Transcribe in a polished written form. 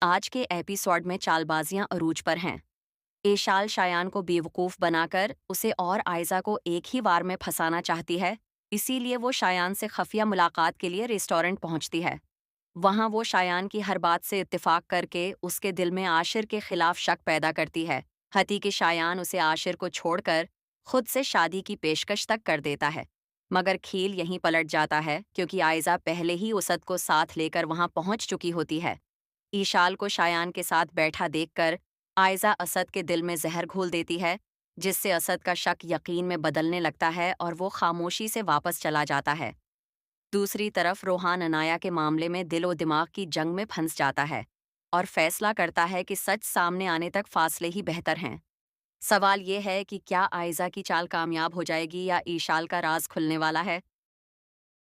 आज के एपिसोड में चालबाजियां अरूज पर हैं। एशाल शायान को बेवकूफ बनाकर उसे और आयजा को एक ही वार में फंसाना चाहती है। इसीलिए वो शायान से खफिया मुलाकात के लिए रेस्टोरेंट पहुंचती है। वहां वो शायान की हर बात से इत्तेफाक करके उसके दिल में आशिर के खिलाफ शक पैदा करती है। हती कि शायान उसे आशिर को छोड़कर खुद से शादी की पेशकश तक कर देता है। मगर खेल यहीं पलट जाता है क्योंकि आयजा पहले ही उसद को साथ लेकर वहां पहुंच चुकी होती है। ईशाल को शायान के साथ बैठा देखकर आयजा असद के दिल में जहर घोल देती है, जिससे असद का शक यकीन में बदलने लगता है और वो खामोशी से वापस चला जाता है। दूसरी तरफ रोहान अनाया के मामले में दिल और दिमाग की जंग में फंस जाता है और फैसला करता है कि सच सामने आने तक फासले ही बेहतर हैं। सवाल ये है कि क्या आयजा की चाल कामयाब हो जाएगी या ईशाल का राज खुलने वाला है।